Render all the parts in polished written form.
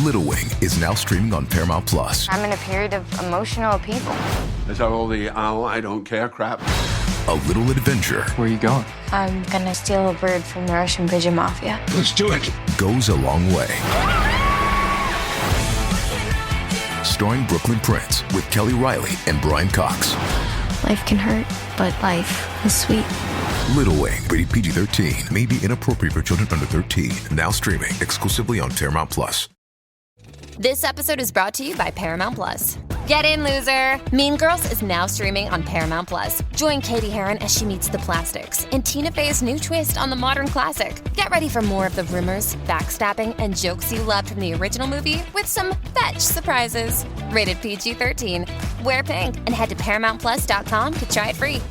Little Wing is now streaming on Paramount Plus. I'm in a period of emotional upheaval. Is that all the I don't care crap? A little adventure. Where are you going? I'm gonna steal a bird from the Russian pigeon mafia. Let's do it. Goes a long way. Starring Brooklyn Prince with Kelly Riley and Brian Cox. Life can hurt, but life is sweet. Little Wing, rated PG-13, may be inappropriate for children under 13. Now streaming exclusively on Paramount Plus. This episode is brought to you by Paramount Plus. Get in, loser! Mean Girls is now streaming on Paramount Plus. Join Katie Heron as she meets the plastics in Tina Fey's new twist on the modern classic. Get ready for more of the rumors, backstabbing, and jokes you loved from the original movie with some fetch surprises. Rated PG-13. Wear pink and head to ParamountPlus.com to try it free.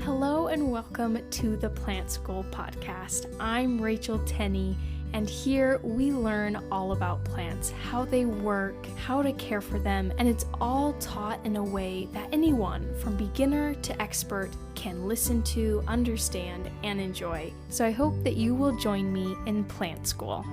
Hello and welcome to the Plant School podcast. I'm Rachel Tenney, and here we learn all about plants, how they work, how to care for them, and it's all taught in a way that anyone from beginner to expert can listen to, understand, and enjoy. So I hope that you will join me in Plant School.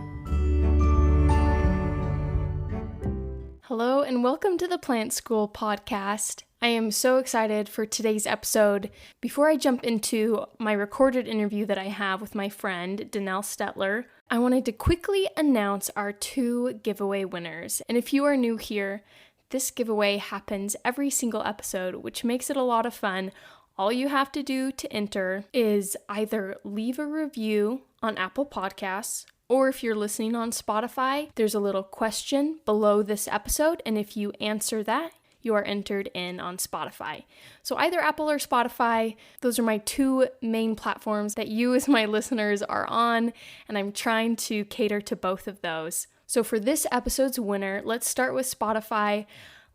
Hello and welcome to the Plant School podcast. I am so excited for today's episode. Before I jump into my recorded interview that I have with my friend, Danelle Stetler, I wanted to quickly announce our 2 giveaway winners. And if you are new here, this giveaway happens every single episode, which makes it a lot of fun. All you have to do to enter is either leave a review on Apple Podcasts, or if you're listening on Spotify, there's a little question below this episode, and if you answer that, you are entered in on Spotify. So either Apple or Spotify, those are my 2 main platforms that you as my listeners are on, and I'm trying to cater to both of those. So for this episode's winner, let's start with Spotify.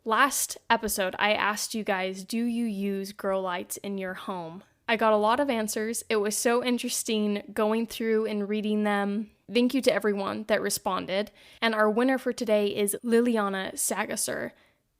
Last episode, I asked you guys, do you use grow lights in your home? I got a lot of answers. It was so interesting going through and reading them. Thank you to everyone that responded. And our winner for today is Liliana Sagasser.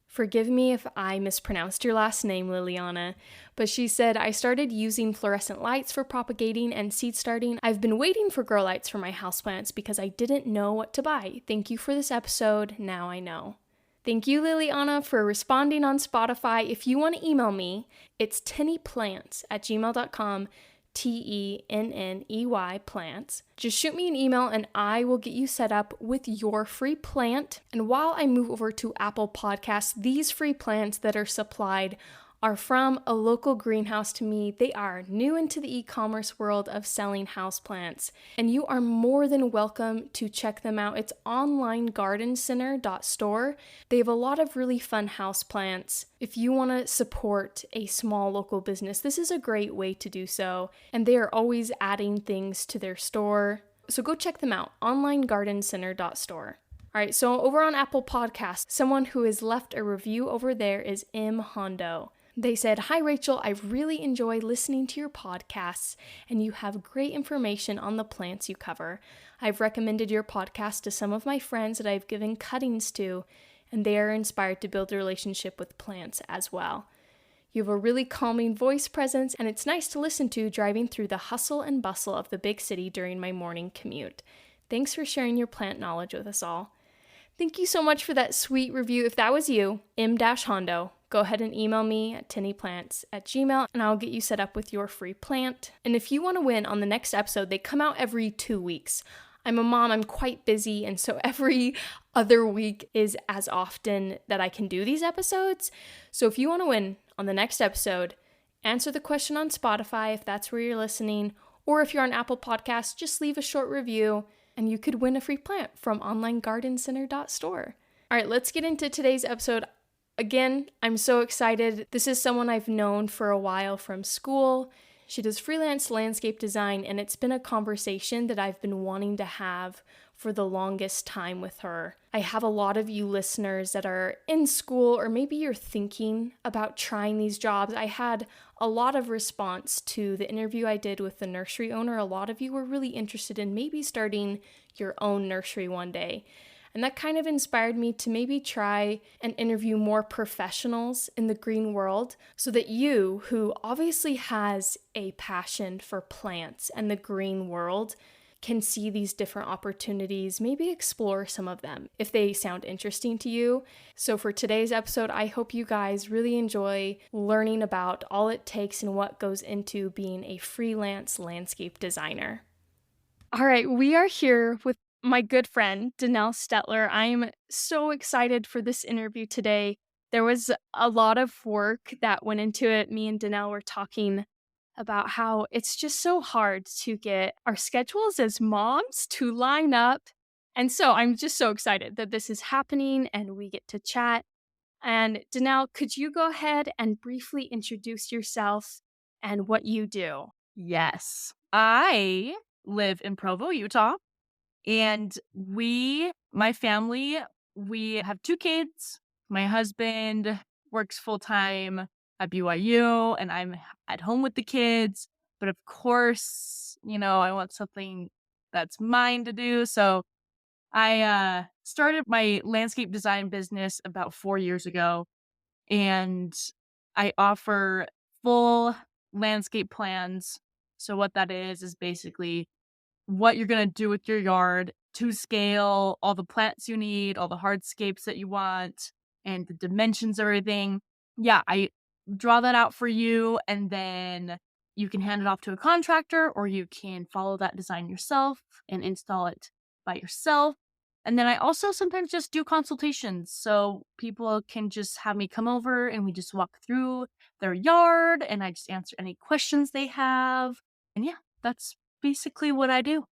Forgive me if I mispronounced your last name, Liliana, but she said, I started using fluorescent lights for propagating and seed starting. I've been waiting for grow lights for my houseplants because I didn't know what to buy. Thank you for this episode. Now I know. Thank you, Liliana, for responding on Spotify. If you want to email me, it's tennyplants@gmail.com. TENNEY plants. Just shoot me an email and I will get you set up with your free plant. And while I move over to Apple Podcasts, these free plants that are supplied are from a local greenhouse to me. They are new into the e-commerce world of selling houseplants, and you are more than welcome to check them out. It's onlinegardencenter.store. They have a lot of really fun houseplants. If you want to support a small local business, this is a great way to do so, and they are always adding things to their store. So go check them out, onlinegardencenter.store. All right, so over on Apple Podcasts, someone who has left a review over there is M. Hondo. They said, Hi Rachel, I really enjoy listening to your podcasts and you have great information on the plants you cover. I've recommended your podcast to some of my friends that I've given cuttings to, and they are inspired to build a relationship with plants as well. You have a really calming voice presence, and it's nice to listen to driving through the hustle and bustle of the big city during my morning commute. Thanks for sharing your plant knowledge with us all. Thank you so much for that sweet review. If that was you, M-Hondo, go ahead and email me at tinnyplants@gmail.com and I'll get you set up with your free plant. And if you want to win on the next episode, they come out every 2 weeks. I'm a mom, I'm quite busy, and so every other week is as often that I can do these episodes. So if you want to win on the next episode, answer the question on Spotify if that's where you're listening, or if you're on Apple Podcasts, just leave a short review and you could win a free plant from onlinegardencenter.store. All right, let's get into today's episode. Again, I'm so excited. This is someone I've known for a while from school. She does freelance landscape design, and it's been a conversation that I've been wanting to have for the longest time with her. I have a lot of you listeners that are in school, or maybe you're thinking about trying these jobs. I had a lot of response to the interview I did with the nursery owner. A lot of you were really interested in maybe starting your own nursery one day. And that kind of inspired me to maybe try and interview more professionals in the green world so that you, who obviously has a passion for plants and the green world, can see these different opportunities, maybe explore some of them if they sound interesting to you. So for today's episode, I hope you guys really enjoy learning about all it takes and what goes into being a freelance landscape designer. All right, we are here with my good friend, Danelle Stetler. I'm so excited for this interview today. There was a lot of work that went into it. Me and Danelle were talking about how it's just so hard to get our schedules as moms to line up. And so I'm just so excited that this is happening and we get to chat. And Danelle, could you go ahead and briefly introduce yourself and what you do? Yes. I live in Provo, Utah, and my family, we have 2 kids. My husband works full time at BYU, and I'm at home with the kids. But of course, I want something that's mine to do. So I started my landscape design business about 4 years ago, and I offer full landscape plans. So what that is basically what you're going to do with your yard to scale, all the plants you need, all the hardscapes that you want, and the dimensions of everything. Yeah, I draw that out for you, and then you can hand it off to a contractor, or you can follow that design yourself and install it by yourself. And then I also sometimes just do consultations. So people can just have me come over and we just walk through their yard and I just answer any questions they have. And yeah, that's basically what I do.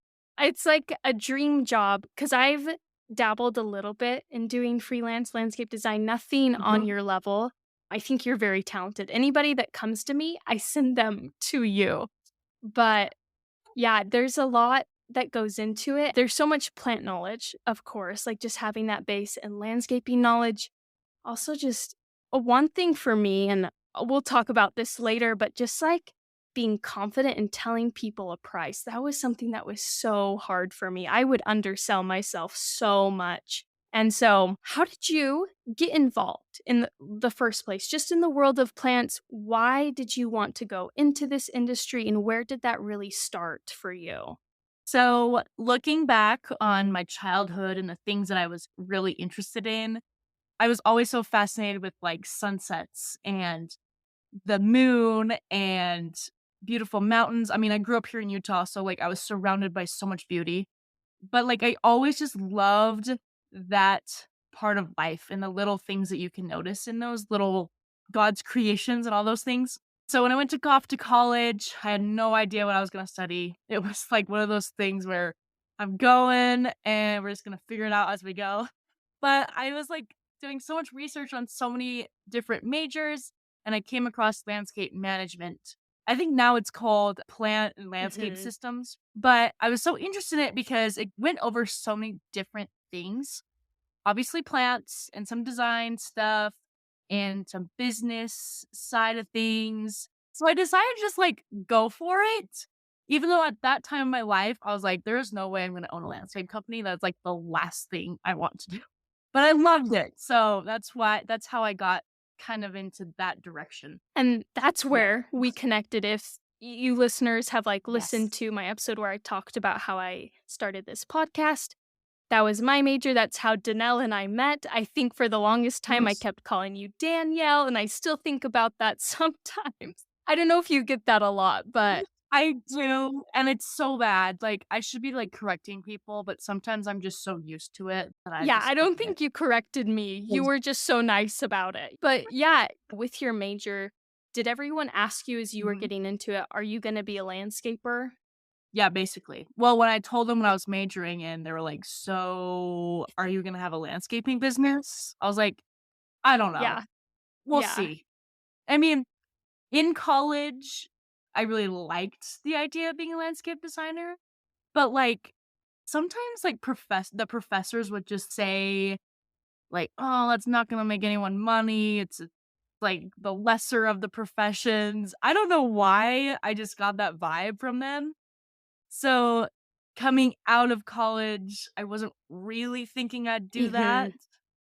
It's like a dream job because I've dabbled a little bit in doing freelance landscape design, nothing on your level. I think you're very talented. Anybody that comes to me, I send them to you. But yeah, there's a lot that goes into it. There's so much plant knowledge, of course, like just having that base and landscaping knowledge. Also, just one thing for me, and we'll talk about this later, but just like being confident in telling people a price. That was something that was so hard for me. I would undersell myself so much. And so, how did you get involved in the first place? Just in the world of plants, why did you want to go into this industry and where did that really start for you? So looking back on my childhood and the things that I was really interested in, I was always so fascinated with like sunsets and the moon and beautiful mountains. I mean, I grew up here in Utah, so like I was surrounded by so much beauty. But like I always just loved that part of life and the little things that you can notice in those little God's creations and all those things. So when I went off to college, I had no idea what I was going to study. It was like one of those things where I'm going and we're just going to figure it out as we go. But I was like doing so much research on so many different majors and I came across landscape management. I think now it's called plant and landscape systems, but I was so interested in it because it went over so many different things. Obviously plants and some design stuff and some business side of things. So I decided to just like go for it. Even though at that time in my life, I was like, there's no way I'm going to own a landscape company. That's like the last thing I want to do. But I loved it. So that's how I got kind of into that direction. And that's where we connected. If you listeners have like listened Yes. to my episode where I talked about how I started this podcast, that was my major. That's how Danelle and I met. I think for the longest time, I Yes. kept calling you Danielle, and I still think about that sometimes. I don't know if you get that a lot, but I do, and it's so bad. Like, I should be, like, correcting people, but sometimes I'm just so used to it that I yeah, just I don't forget. think you corrected me. You Yes. were just so nice about it. But yeah, with your major, did everyone ask you as you were Mhm. getting into it, are you going to be a landscaper? Yeah, basically. Well, when I told them what I was majoring in, they were like, "So, are you gonna have a landscaping business?" I was like, "I don't know. Yeah, We'll yeah. see." I mean, in college, I really liked the idea of being a landscape designer, but, like, sometimes, like, the professors would just say, like, "Oh, that's not gonna make anyone money. It's, like, the lesser of the professions." I don't know why, I just got that vibe from them. So, coming out of college, I wasn't really thinking I'd do Hmm. that.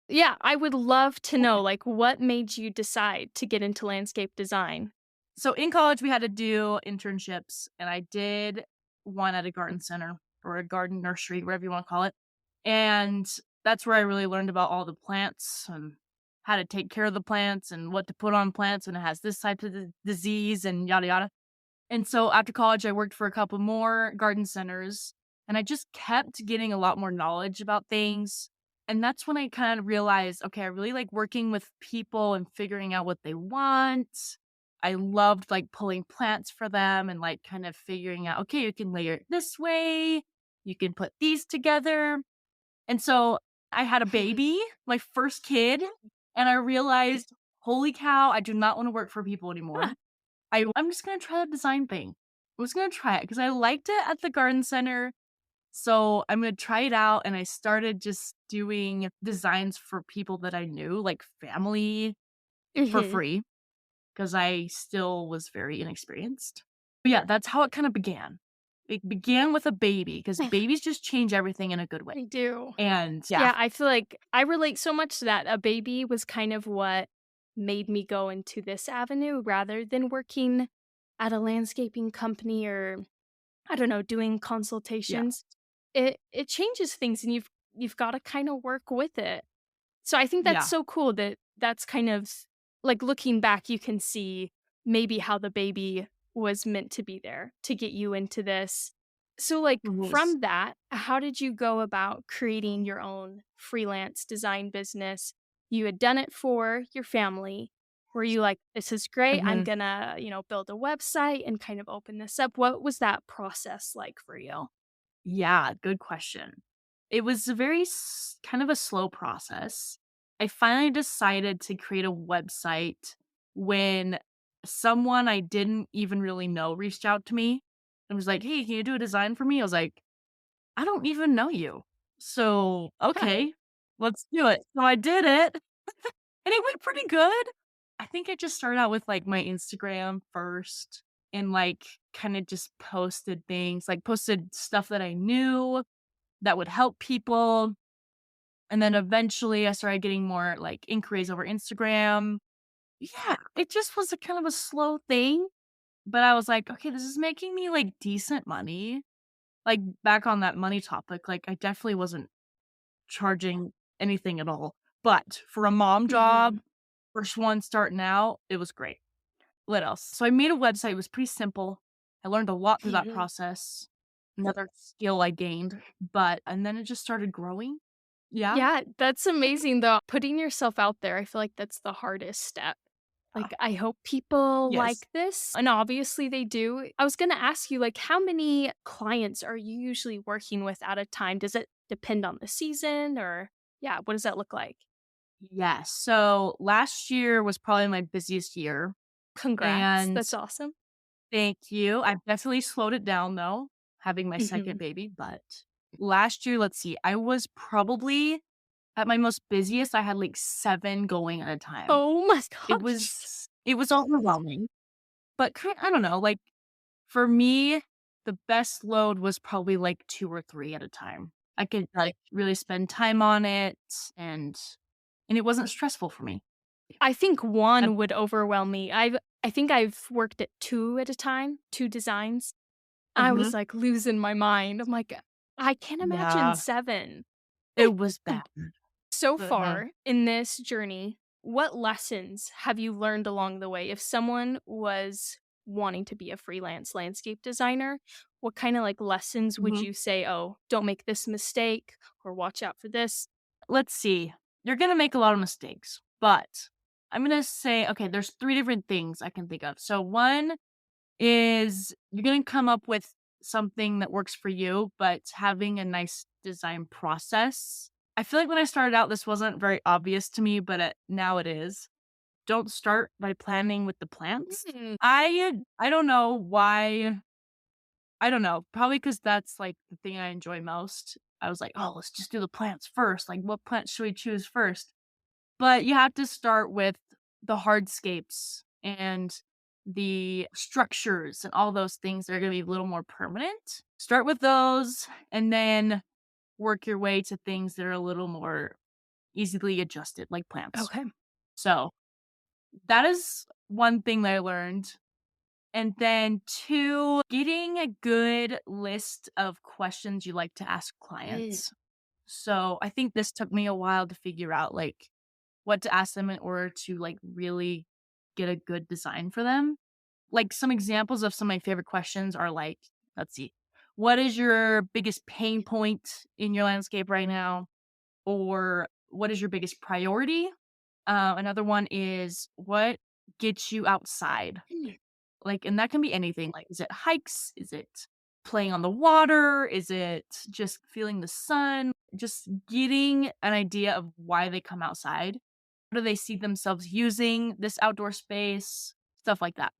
Yeah, I would love to know, like, what made you decide to get into landscape design? So in college, we had to do internships, and I did one at a garden center or a garden nursery, whatever you want to call it. And that's where I really learned about all the plants and how to take care of the plants and what to put on plants when it has this type of disease and yada yada. And so after college, I worked for a couple more garden centers and I just kept getting a lot more knowledge about things. And that's when I kind of realized, okay, I really like working with people and figuring out what they want. I loved like pulling plants for them and like kind of figuring out, okay, you can layer it this way, you can put these together. And so I had a baby, my first kid, and I realized, holy cow, I do not want to work for people anymore. I'm just gonna try the design thing. I was gonna try it because I liked it at the garden center. So I'm gonna try it out. And I started just doing designs for people that I knew, like family, for Hmm. free because I still was very inexperienced. But yeah, that's how it kind of began. It began with a baby because babies just change everything in a good way. I do. And yeah, Yeah, I feel like I relate so much to that. A baby was kind of what made me go into this avenue rather than working at a landscaping company or I don't know, doing yeah, consultations. It changes things and you've got to kind of work with it. So I think that's yeah, so cool that that's kind of like looking back you can see maybe how the baby was meant to be there to get you into this. So like it was. from that, how did you go about creating your own freelance design business? You had done it for your family. Were you like, this is great. I'm Mhm. gonna, build a website and kind of open this up. What was that process like for you? Yeah, good question. It was a very kind of a slow process. I finally decided to create a website when someone I didn't even really know reached out to me and was like, "Hey, can you do a design for me?" I was like, "I don't even know you." So, okay, let's do it. So I did it and it went pretty good. I think I just started out with like my Instagram first and like kind of just posted things, like posted stuff that I knew that would help people. And then eventually I started getting more like inquiries over Instagram. Yeah, it just was a kind of a slow thing. But I was like, okay, this is making me like decent money. Like back on that money topic, like I definitely wasn't charging anything at all. But for a mom Hmm. job, first one starting out, it was great. What else? So I made a website. It was pretty simple. I learned a lot through that Hmm. process. Another skill I gained, and then it just started growing. Yeah. Yeah, that's amazing though. Putting yourself out there, I feel like that's the hardest step. Like, I hope people Yes. like this. And obviously they do. I was going to ask you, like, how many clients are you usually working with at a time? Does it depend on the season or, yeah, what does that look like? Yes. So last year was probably my busiest year. Congrats. And That's awesome. thank you. I've definitely slowed it down though, having my second Hmm. baby. But last year, let's see, I was probably at my most busiest. I had like 7 going at a time. Oh my It gosh. was overwhelming. But I don't know, like for me, the best load was probably like 2 or 3 at a time. I could like really spend time on it and it wasn't stressful for me. I think And one would overwhelm me. I think I've worked at two at a time, two designs. I was mhm. like losing my mind. I'm like, I can't imagine Yeah, 7. it was bad. So Mhm. far in this journey, what lessons have you learned along the way? If someone was wanting to be a freelance landscape designer, what kind of like lessons would Mhm. you say, oh, don't make this mistake or watch out for this? Let's see. You're gonna make a lot of mistakes, but I'm gonna say, okay, there's 3 different things I can think of. So one is you're gonna come up with something that works for you, but having a nice design process. I feel like when I started out, this wasn't very obvious to me, but now it is. Don't start by planning with the plants. Mm. I don't know why. I don't know. Probably because that's like the thing I enjoy most. I was like, oh, let's just do the plants first. Like, what plants should we choose first? But you have to start with the hardscapes and the structures and all those things that are going to be a little more permanent. Start with those and then work your way to things that are a little more easily adjusted, like plants. Okay. So that is one thing that I learned. And then two, getting a good list of questions you like to ask clients. So I think this took me a while to figure out like what to ask them in order to like really get a good design for them. Like some examples of some of my favorite questions are like, let's see, what is your biggest pain point in your landscape right now? Or what is your biggest priority? Another one is what gets you outside? Like, and that can be anything. Like, is it hikes? Is it playing on the water? Is it just feeling the sun? Just getting an idea of why they come outside. How do they see themselves using this outdoor space? Stuff like that.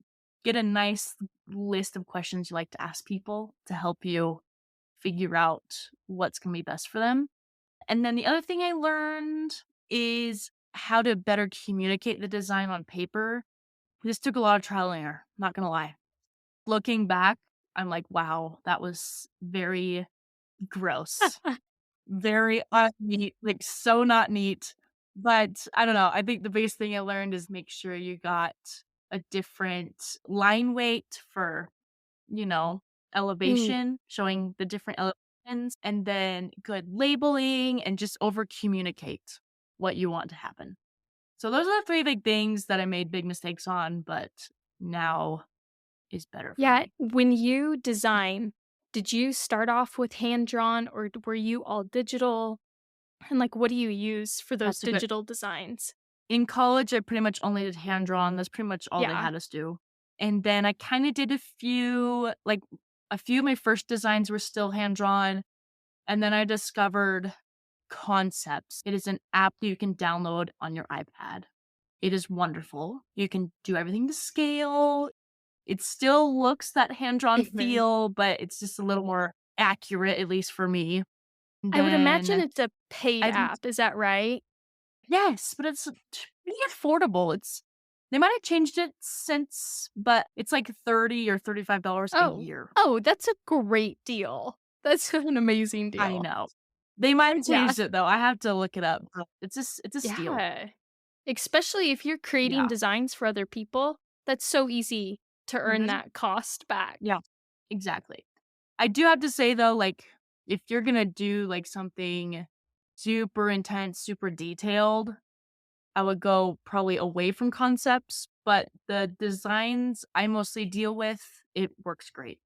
Get a nice list of questions you like to ask people to help you figure out what's going to be best for them. And then the other thing I learned is how to better communicate the design on paper. This took a lot of trial and error, not gonna lie. Looking back, I'm like, wow, that was very gross. Very unneat, like so not neat. But I don't know. I think the biggest thing I learned is make sure you got a different line weight for, you know, elevation, showing the different elevations, and then good labeling and just over communicate what you want to happen. So those are the three big things that I made big mistakes on, but now is better for Yeah, me. when you design, did you start off with hand drawn or were you all digital? And like, what do you use for those That's a good. digital designs? In college, I pretty much only did hand drawn. That's pretty much all they Yeah. had us do. And then I kind of did a few of my first designs were still hand drawn. And then I discovered Concepts. It is an app that you can download on your iPad. It is wonderful. You can do everything to scale. It still looks that hand-drawn Mhm. feel, but it's just a little more accurate, at least for me. I would imagine Then it's a paid I app. Is that right? yes, but it's pretty affordable. They might have changed it since, but it's like $30 or $35 a Oh. year. Oh, that's a great deal. That's an amazing I deal. know. They might have Yeah. changed it though. I have to look it up. But it's a steal. Yeah. Especially if you're creating Yeah. designs for other people, that's so easy to earn Mhm. that cost back. Yeah. Exactly. I do have to say though, like, if you're gonna do like something super intense, super detailed, I would go probably away from Concepts, but the designs I mostly deal with, it works great.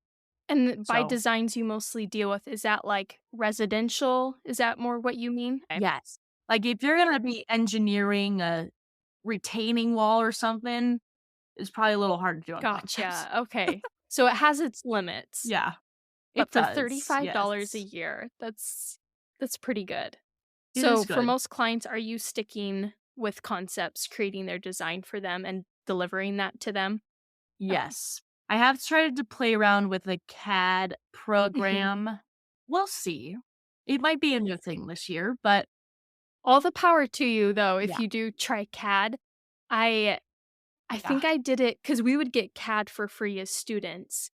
And by So, designs you mostly deal with, is that like residential? Is that more what you mean? yes. Like if you're gonna be engineering a retaining wall or something, it's probably a little hard to do on Concepts. Gotcha. Okay. So it has its limits. Yeah, But it for does. $35 a Yes. year, that's pretty good. It is So for good. most clients, are you sticking with Concepts, creating their design for them and delivering that to them? Okay. Yes. I have tried to play around with a CAD Mhm. program. We'll see. It might be a new thing this year, but All the power to you though if yeah, you do try CAD. I I yeah, think I did it because we would get CAD for free as students.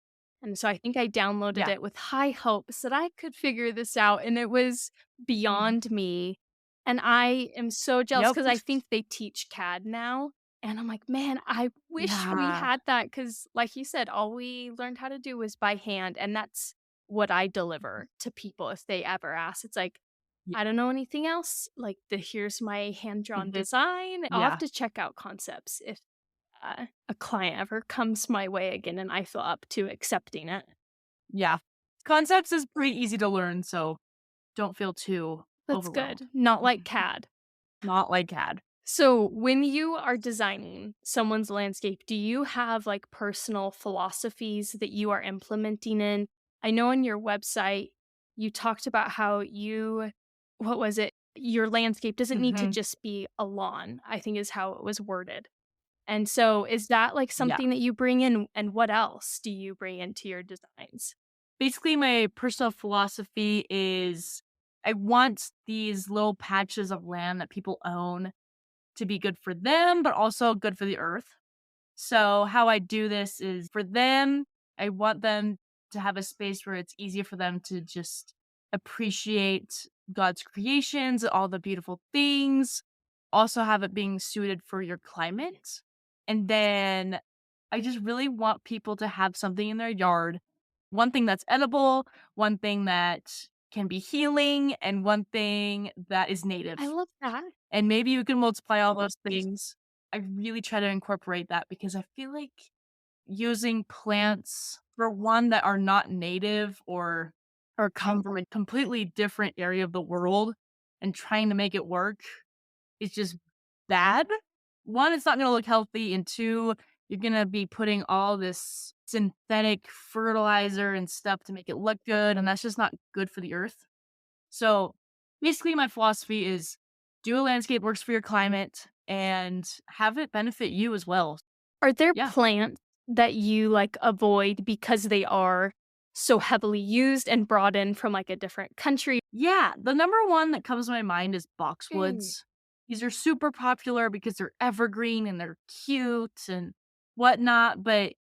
And so I think I downloaded yeah. it with high hopes that I could figure this out, and it was Mhm. beyond me. And I am so jealous Yep. because I think they teach CAD now. And I'm like, man, I wish we Yeah. had that because, like you said, all we learned how to do was by hand. And that's what I deliver to people if they ever ask. It's like, Yeah. I don't know anything else. Like, here's my hand drawn Mhm. design. I'll have Yeah. to check out Concepts if a client ever comes my way again and I feel up to accepting it. Yeah. Concepts is pretty easy to learn, so don't feel too That's overwhelmed. good. Not like Mhm. CAD. Not like CAD. So, when you are designing someone's landscape, do you have like personal philosophies that you are implementing in? I know on your website you talked about how what was it? Your landscape doesn't need to Mhm. just be a lawn, I think is how it was worded. And so, is that like Yeah. something that you bring in? And what else do you bring into your designs? Basically, my personal philosophy is I want these little patches of land that people own to be good for them, but also good for the earth. So how I do this is for them, I want them to have a space where it's easier for them to just appreciate God's creations, all the beautiful things, also have it being suited for your climate. And then I just really want people to have something in their yard, one thing that's edible, one thing that can be healing, and one thing that is native. I love that. And maybe you can multiply all those things. I really try to incorporate that because I feel like using plants for one that are not native or come from a completely different area of the world and trying to make it work is just bad. One, it's not gonna look healthy, and two, you're gonna be putting all this synthetic fertilizer and stuff to make it look good, and that's just not good for the earth. So basically my philosophy is do a landscape works for your climate and have it benefit you as well. Are there Yeah. plants that you like avoid because they are so heavily used and brought in from like a different country? Yeah, the number one that comes to my mind is Mm. boxwoods. These are super popular because they're evergreen and they're cute and whatnot, but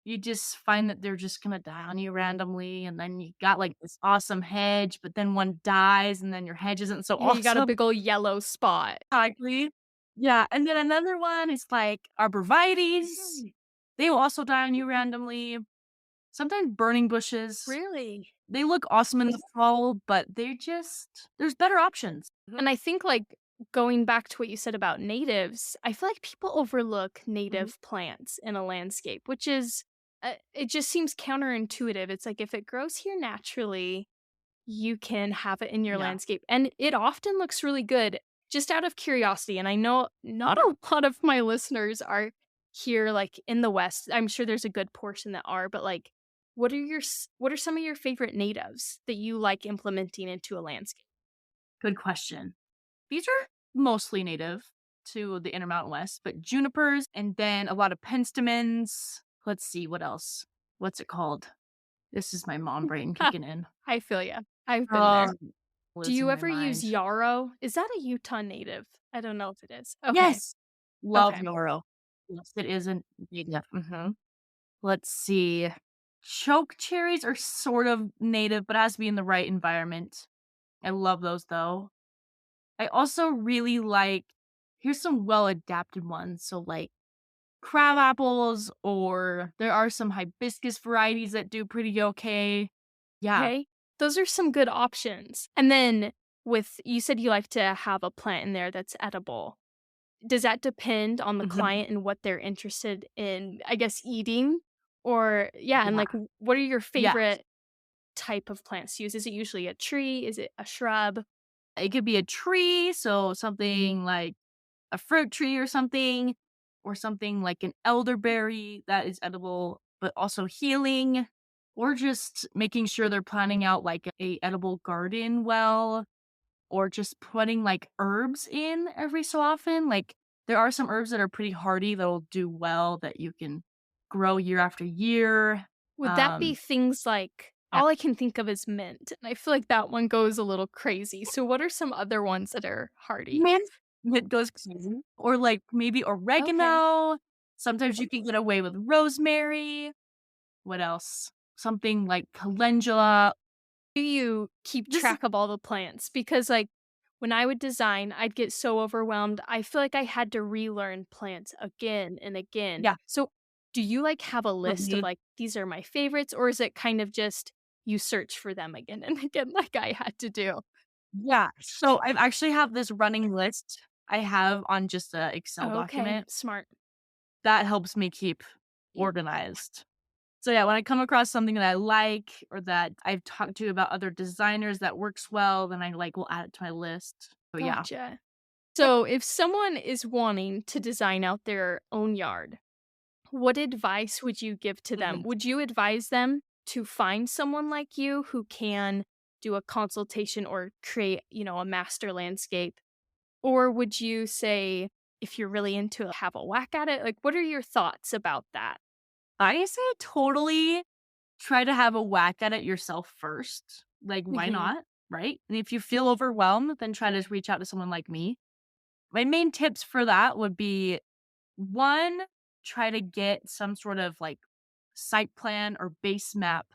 you just find that they're just gonna die on you randomly, and then you got like this awesome hedge, but then one dies, and then your hedge isn't so Yeah, you got a awesome. big old yellow spot. Exactly. Yeah, and then another one is like arborvitaes. They will also die on you randomly. Sometimes burning bushes. Really? They look awesome in the fall, but there's better options. And I think like going back to what you said about natives, I feel like people overlook Mhm. native plants in a landscape, which is it just seems counterintuitive. It's like if it grows here naturally, you can have it in your Yeah. landscape. And it often looks really good just out of curiosity. And I know not a lot of my listeners are here like in the West. I'm sure there's a good portion that are, but like what are some of your favorite natives that you like implementing into a landscape? Good question. These are mostly native to the Intermountain West, but junipers and then a lot of penstemons. Let's see what else. What's it called? This is my mom brain kicking in. I feel ya. I've been there. Um, Do losing you my ever use mind. yarrow? Is that a Utah native? I don't know if it is. Okay. Yes. Love Okay. Noro. Yes, it is a native. Let's see. Choke cherries are sort of native, but it has to be in the right environment. I love those though. I also really like here's some well adapted ones. So like crab apples, or there are some hibiscus varieties that do pretty okay. Yeah. Okay. Those are some good options. And then with you said you like to have a plant in there that's edible. Does that depend on the Mhm. client and what they're interested in, I guess, eating? Or yeah, and Yeah. like what are your Yeah. favorite type of plants to use? Is it usually a tree? Is it a shrub? It could be a tree, so something like a fruit tree or something like an elderberry that is edible, but also healing, or just making sure they're planning out like a edible garden well, or just putting like herbs in every so often. Like there are some herbs that are pretty hardy that'll do well that you can grow year after year. Would that be Um, things like yeah. all I can think of is mint, and I feel like that one goes a little crazy. So what are some other ones that are hardy? Man, it goes crazy. Or like maybe Okay. oregano. Sometimes you can get away with rosemary. What else? Something like calendula. Do you keep This is track of all the plants? Because, like, when I would design, I'd get so overwhelmed. I feel like I had to relearn plants again and again. yeah, So, do you like have a list of mhm, like, these are my favorites, or is it kind of just you search for them again and again, like I had to do? yeah. So I actually have this running list I have on just a Excel Okay, document smart. that helps me keep organized. So yeah, when I come across something that I like or that I've talked to about other designers that works well, then I like will add it to my list. So yeah. Gotcha. So, if someone is wanting to design out their own yard, what advice would you give to them? Mhm. Would you advise them to find someone like you who can do a consultation or create, a master landscape? Or would you say, if you're really into it, have a whack at it? Like, what are your thoughts about that? I say totally try to have a whack at it yourself first. Like, why Mhm. not? Right? And if you feel overwhelmed, then try to reach out to someone like me. My main tips for that would be one, try to get some sort of like site plan or base map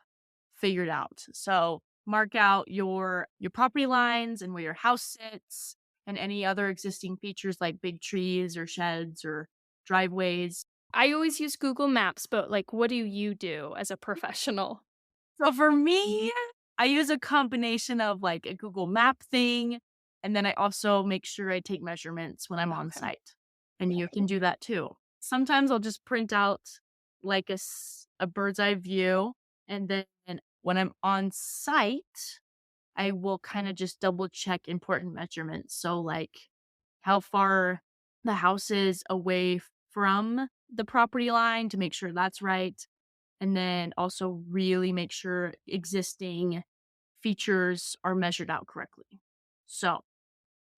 figured out. So mark out your property lines and where your house sits and any other existing features like big trees or sheds or driveways. I always use Google Maps, but like, what do you do as a professional? So for me, I use a combination of like a Google Map thing, and then I also make sure I take measurements when I'm on Okay. site. And you can do that too. Sometimes I'll just print out like a bird's eye view, and then when I'm on site, I will kind of just double check important measurements. So like how far the house is away from the property line to make sure that's right. And then also really make sure existing features are measured out correctly. So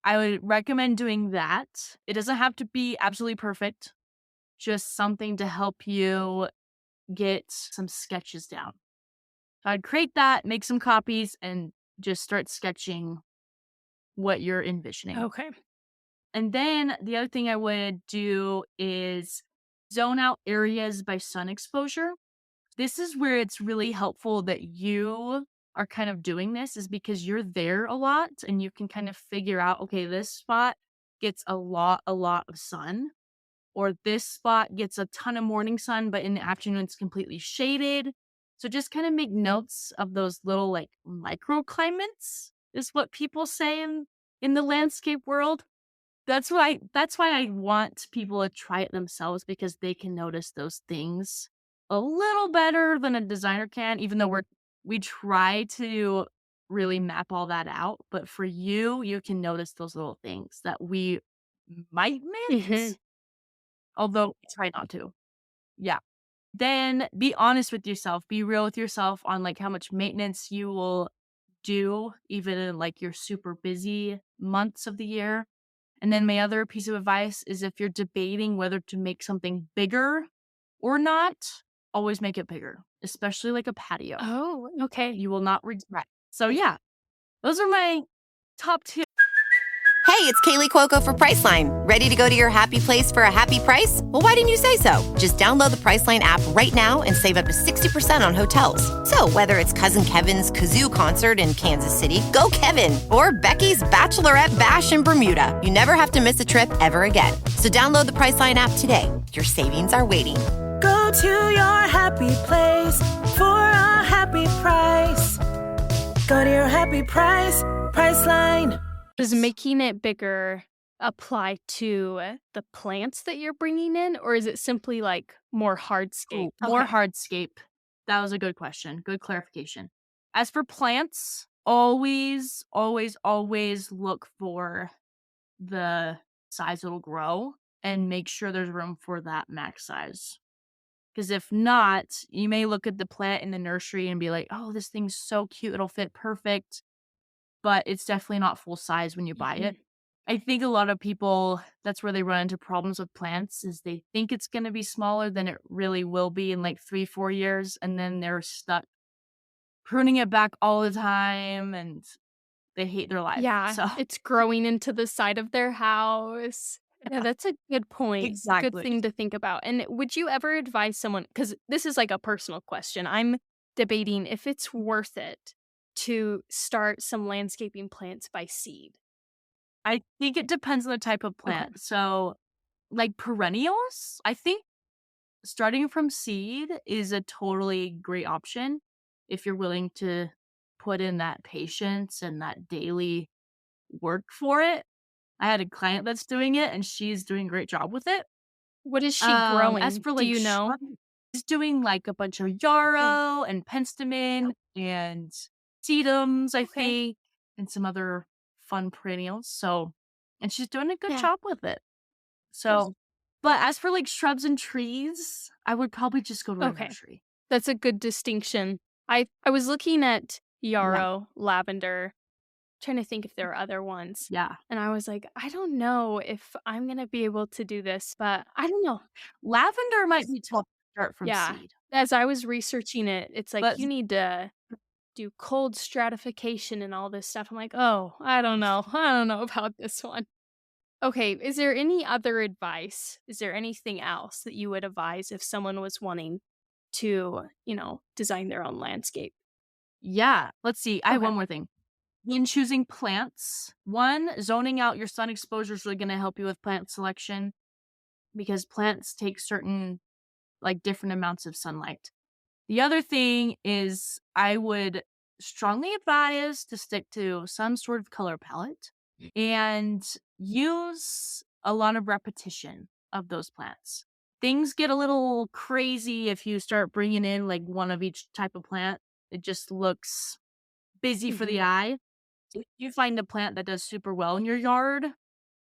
I would recommend doing that. It doesn't have to be absolutely perfect, just something to help you get some sketches down. So I'd create that, make some copies, and just start sketching what you're envisioning. Okay. And then the other thing I would do is zone out areas by sun exposure. This is where it's really helpful that you are kind of doing this, is because you're there a lot and you can kind of figure out, okay, this spot gets a lot of sun, or this spot gets a ton of morning sun, but in the afternoon it's completely shaded. So just kind of make notes of those little like microclimates is what people say in the landscape world. That's why I want people to try it themselves, because they can notice those things a little better than a designer can, even though we try to really map all that out. But for you, you can notice those little things that we might miss, although we try not to. Yeah. Then be honest with yourself. Be real with yourself on like how much maintenance you will do, even in like your super busy months of the year. And then my other piece of advice is, if you're debating whether to make something bigger or not, always make it bigger, especially like a patio. Oh, okay. You will not regret. So yeah, those are my top two. Hey, it's Kaylee Cuoco for Priceline. Ready to go to your happy place for a happy price? Well, why didn't you say so? Just download the Priceline app right now and save up to 60% on hotels. So whether it's Cousin Kevin's Kazoo Concert in Kansas City, go Kevin, or Becky's Bachelorette Bash in Bermuda, you never have to miss a trip ever again. So download the Priceline app today. Your savings are waiting. Go to your happy place for a happy price. Go to your happy price, Priceline. Does making it bigger apply to the plants that you're bringing in, or is it simply like more hardscape? More Okay. hardscape. That was a good question. Good clarification. As for plants, always look for the size it'll grow and make sure there's room for that max size. Because if not, you may look at the plant in the nursery and be like, oh, this thing's so cute, it'll fit perfect. But it's definitely not full size when you buy it. I think a lot of people, that's where they run into problems with plants, is they think it's going to be smaller than it really will be in like 3-4 years. And then they're stuck pruning it back all the time and they hate their life. Yeah, So it's growing into the side of their house. Yeah, that's a good point. Good Exactly. thing to think about. And would you ever advise someone, because this is like a personal question, I'm debating if it's worth it to start some landscaping plants by seed. I think it depends on the type of plant. So like perennials, I think starting from seed is a totally great option if you're willing to put in that patience and that daily work for it. I had a client that's doing it and she's doing a great job with it. What is she growing? As for Do like you know? she's doing like a bunch of yarrow and penstemon and sedums, I Okay. think, and some other fun perennials. So, and she's doing a good Yeah. job with it. So, but as for like shrubs and trees, I would probably just go to a Okay. nursery. That's a good distinction. I was looking at yarrow, lavender, trying to think if there are other ones. Yeah. And I was like, I don't know if I'm going to be able to do this, but I don't know. Lavender might be tough to start from Yeah. seed. As I was researching it, it's like But you need to do cold stratification and all this stuff. I'm like, oh, I don't know. I don't know about this one. Okay, is there any other advice? Is there anything else that you would advise if someone was wanting to, design their own landscape? Yeah. Let's see. I have Okay. one more thing. In choosing plants, one, zoning out your sun exposure is really going to help you with plant selection because plants take certain, like, different amounts of sunlight. The other thing is I would strongly advise to stick to some sort of color palette and use a lot of repetition of those plants. Things get a little crazy if you start bringing in like one of each type of plant. It just looks busy for the Mhm. eye. If you find a plant that does super well in your yard,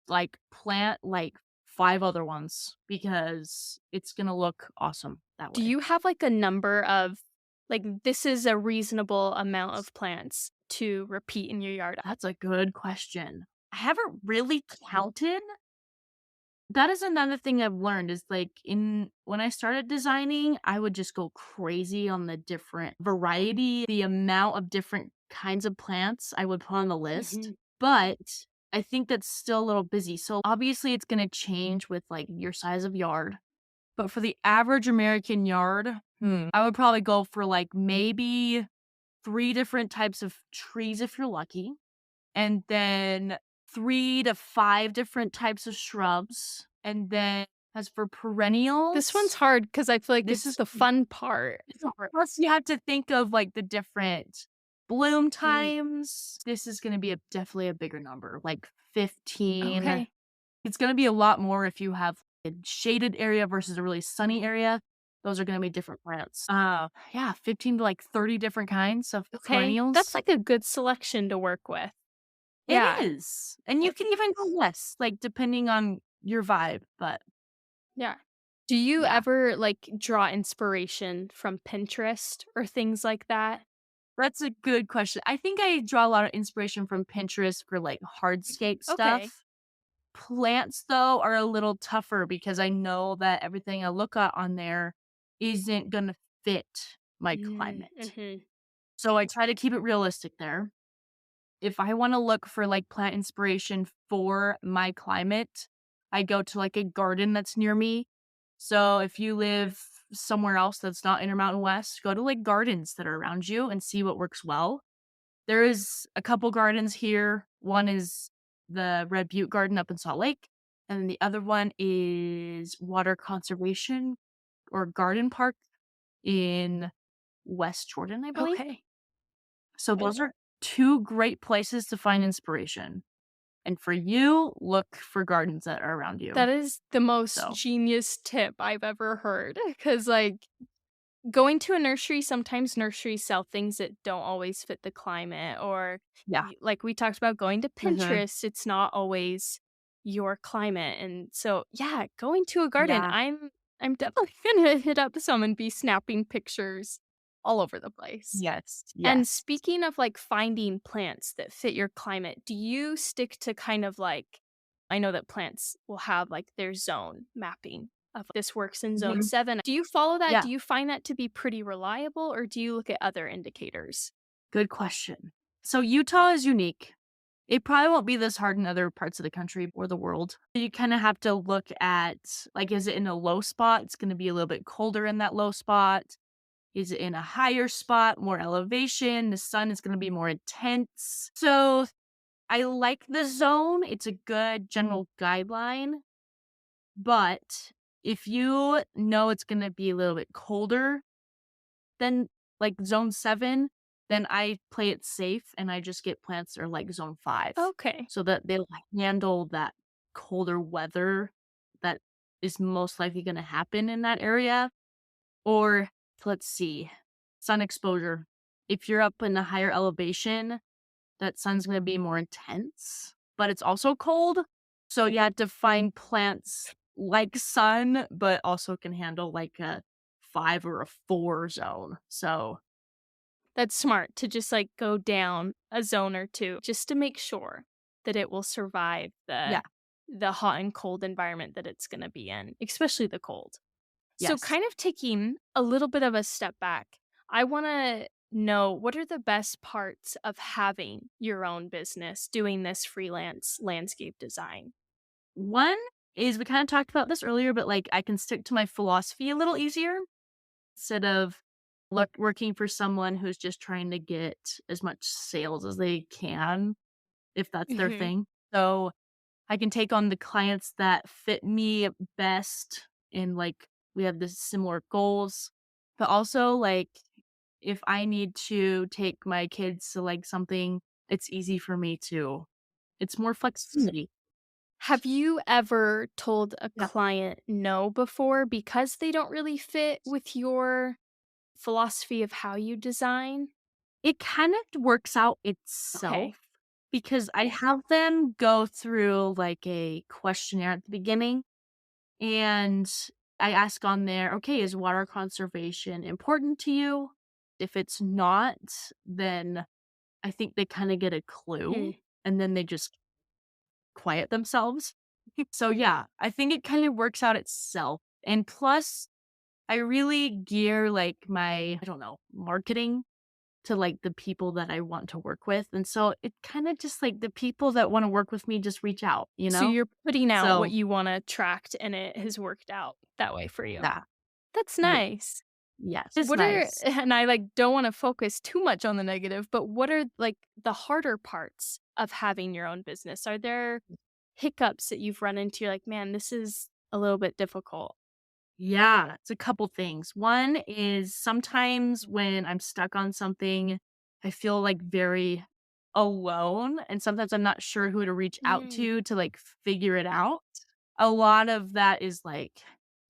like plant like 5 other ones because it's gonna look awesome that Do way. you have like a number of like this is a reasonable amount of plants to repeat in your yard? That's a good question. I haven't really counted. That is another thing I've learned is like in when I started designing, I would just go crazy on the different variety, the amount of different kinds of plants I would put on the list. Mhm. But I think that's still a little busy. So obviously it's going to change with like your size of yard. But for the average American yard, I would probably go for like maybe 3 different types of trees if you're lucky, and then 3 to 5 different types of shrubs, and then as for This one's perennials, hard because I feel like this it's is the fun part. plus you have to think of, like, the different bloom Mm. times. This is gonna be definitely a bigger number, like 15. Okay. It's gonna be a lot more if you have a shaded area versus a really sunny area. Those are gonna be different plants. Yeah, 15 to, like, 30 different kinds of Okay. That's perennials. like a good selection to work with. It Yeah. is, and you can even go less, like, depending on your vibe, but Yeah. Do you yeah. ever like draw inspiration from Pinterest or things like that? That's a good question. I think I draw a lot of inspiration from Pinterest for, like, hardscape Okay. stuff. Plants, though, are a little tougher because I know that everything I look at on there isn't gonna fit my climate. Mm-hmm. So I try to keep it realistic there. If I wanna look for, like, plant inspiration for my climate, I go to, like, a garden that's near me. So if you live somewhere else that's not Intermountain West, go to, like, gardens that are around you and see what works well. There is a couple gardens here. One is the Red Butte Garden up in Salt Lake, and then the other one is Water Conservation or Garden Park in West Jordan, I believe. Okay. So those are 2 great places to find inspiration. And for you, look for gardens that are around you. That is the most So, genius tip I've ever heard. Because, like, going to a nursery, sometimes nurseries sell things that don't always fit the climate, or yeah. like we talked about going to Mhm. Pinterest, it's not always your climate. And so, yeah, going to a garden, Yeah. I'm definitely gonna hit up some and be snapping pictures all over the place. Yes. And Yes. speaking of, like, finding plants that fit your climate, do you stick to kind of like I know that plants will have, like, their zone mapping of this works in zone Mhm. 7. Do you follow that? Yeah. Do you find that to be pretty reliable, or do you look at other indicators? Good question. So Utah is unique. It probably won't be this hard in other parts of the country or the world. You kind of have to look at, like, is it in a low spot? It's going to be a little bit colder in that low spot. Is it in a higher spot, more elevation? The sun is going to be more intense. So I like the zone. It's a good general guideline. But if you know it's going to be a little bit colder than like zone 7, then I play it safe and I just get plants that are like zone 5 Okay. so that they'll handle that colder weather that is most likely going to happen in that area. Or let's see, sun exposure. If you're up in a higher elevation, that sun's going to be more intense, but it's also cold. So you have to find plants like sun, but also can handle like a 5 or a 4 zone. So That's smart to just, like, go down a zone or 2 just to make sure that it will survive yeah, the hot and cold environment that it's gonna be in, especially the cold. So, yes. kind of taking a little bit of a step back, I want to know what are the best parts of having your own business doing this freelance landscape design? One is we kind of talked about this earlier, but like I can stick to my philosophy a little easier instead of working for someone who's just trying to get as much sales as they can, if that's their Mhm. thing. So I can take on the clients that fit me best and like we have the similar goals. But also like if I need to take my kids to like something, it's easy for me to. It's more flexibility. Have you ever told a Yeah. client no before because they don't really fit with your philosophy of how you design? It kind of works out Okay. itself because I have them go through like a questionnaire at the beginning and I ask on there, okay, is water conservation important to you? If it's not, then I think they kind of get a clue Mm. and then they just quiet themselves. So yeah, I think it kind of works out itself. And plus, I really gear like my, I don't know, marketing to like the people that I want to work with. And so it kind of just like the people that want to work with me just reach out, you So know? you're putting out what So you wanna attract, and it has worked out that way for you. yeah, That's I, nice. yes, it's What are nice. and I, like, don't wanna focus too much on the negative, but what are, like, the harder parts of having your own business? Are there hiccups that you've run into? You're like, "Man, this is a little bit difficult." Yeah, it's a couple things. One is sometimes when I'm stuck on something, I feel like very alone. And sometimes I'm not sure who to reach out Mm. to like figure it out. A lot of that is like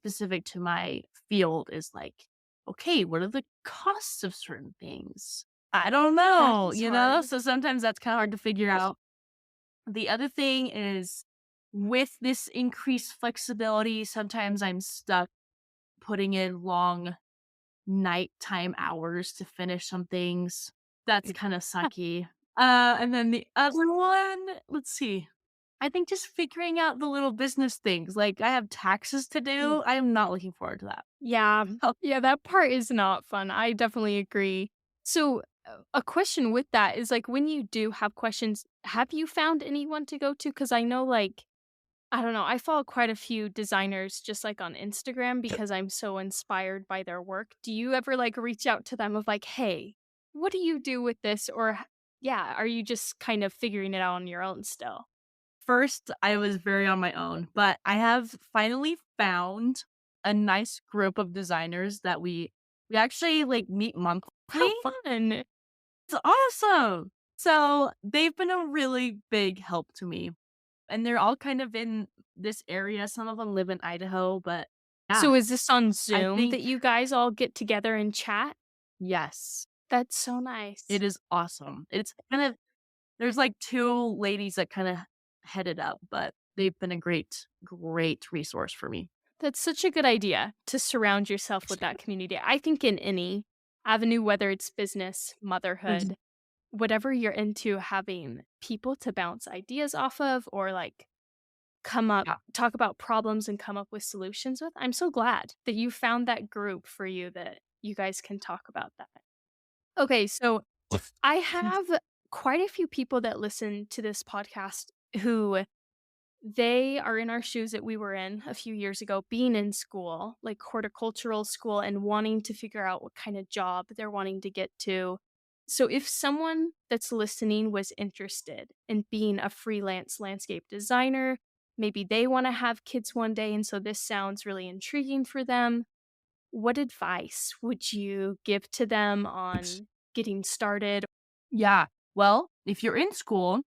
specific to my field is like, okay, what are the costs of certain things? I don't That know, is you know? hard. So sometimes that's kind of hard to figure out. The other thing is with this increased flexibility, sometimes I'm stuck putting in long nighttime hours to finish some things. That's kind of sucky. And then the other one, let's see. I think just figuring out the little business things. Like I have taxes to Mm. do. I am not looking forward to that. Yeah. Oh, Yeah, that part is not fun. I definitely agree. So, a question with that is like when you do have questions, have you found anyone to go to? Because I know, like, I don't know, I follow quite a few designers just like on Instagram because I'm so inspired by their work. Do you ever like reach out to them of like, hey, what do you do with this? Or, yeah, are you just kind of figuring it out on your own still? first, I was very on my own, but I have finally found a nice group of designers that we actually like meet How monthly. fun. It's awesome. So they've been a really big help to me. And they're all kind of in this area. Some of them live in Idaho, but yeah, So, is this on I Zoom that think you guys all get together and chat? yes, That's so nice. it is awesome. It's kind of, there's like two ladies that kind of head it up, but they've been a great resource for me. That's such a good idea to surround yourself with that community. I think in any avenue, whether it's business, Mhm. motherhood, whatever you're into, having people to bounce ideas off of or like come up, Yeah. talk about problems and come up with solutions with. I'm so glad that you found that group for you that you guys can talk about that. Okay, so I have quite a few people that listen to this podcast who they are in our shoes that we were in a few years ago, being in school, like horticultural school, and wanting to figure out what kind of job they're wanting to get to. So, if someone that's listening was interested in being a freelance landscape designer, maybe they want to have kids one day, and so this sounds really intriguing for them. What advice would you give to them on getting started? Yeah. Well, if you're in school,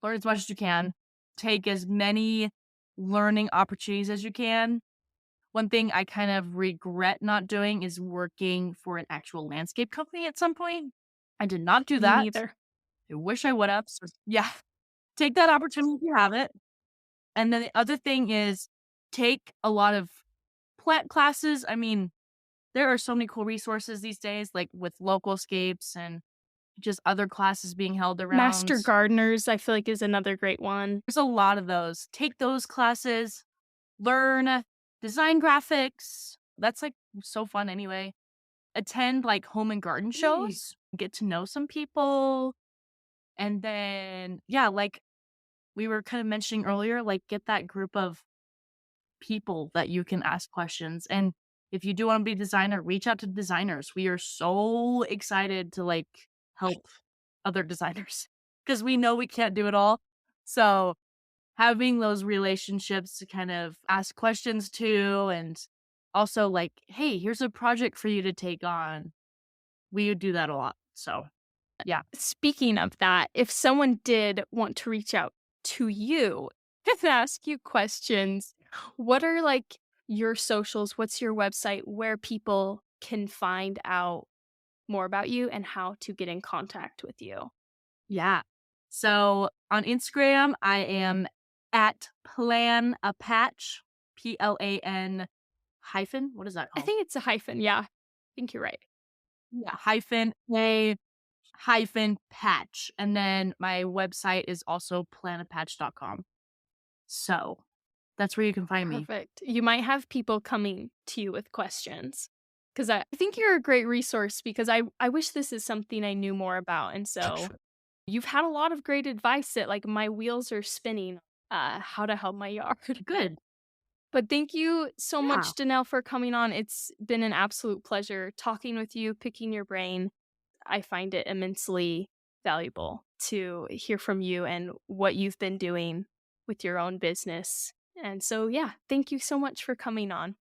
learn as much as you can, take as many learning opportunities as you can. One thing I kind of regret not doing is working for an actual landscape company at some point. I did not do Me that. neither. I wish I would have. So, yeah, take that opportunity if you have it. And then the other thing is take a lot of plant classes. I mean, there are so many cool resources these days, like with local scapes and just other classes being held Master around. gardeners, I feel like, is another great one. There's a lot of those. Take those classes, learn design graphics. That's like so fun anyway. Attend like home and garden shows, get to know some people. And then, yeah, like we were kind of mentioning earlier, like get that group of people that you can ask questions. And if you do want to be a designer, reach out to designers. We are so excited to like help other designers because we know we can't do it all. So having those relationships to kind of ask questions to, and also like, hey, here's a project for you to take on. We would do that a lot. So yeah. Speaking of that, if someone did want to reach out to you and ask you questions, what are like your socials? What's your website where people can find out more about you and how to get in contact with you? Yeah. So on Instagram, I am at planapatch, PLAN hyphen. What is that I called? think it's a hyphen. Yeah, I think you're right. Yeah, hyphen a hyphen patch. And then my website is also planapatch.com. So that's where you can find me. Perfect. You might have people coming to you with questions because I think you're a great resource because I wish this is something I knew more about. And so you've had a lot of great advice that like my wheels are spinning how to help my yard. Good. But thank you so Yeah. much, Danelle, for coming on. It's been an absolute pleasure talking with you, picking your brain. I find it immensely valuable to hear from you and what you've been doing with your own business. And so, yeah, thank you so much for coming on.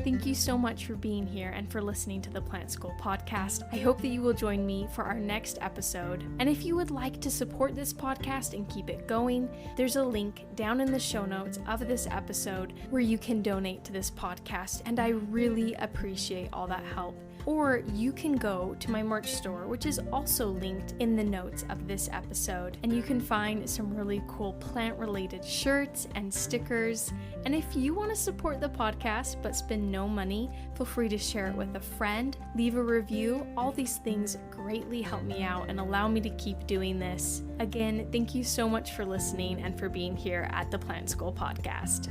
Thank you so much for being here and for listening to the Plant School podcast. I hope that you will join me for our next episode. And if you would like to support this podcast and keep it going, there's a link down in the show notes of this episode where you can donate to this podcast. And I really appreciate all that help. Or you can go to my merch store, which is also linked in the notes of this episode. And you can find some really cool plant-related shirts and stickers. And if you want to support the podcast but spend no money, feel free to share it with a friend, leave a review. All these things greatly help me out and allow me to keep doing this. Again, thank you so much for listening and for being here at the Plant School podcast.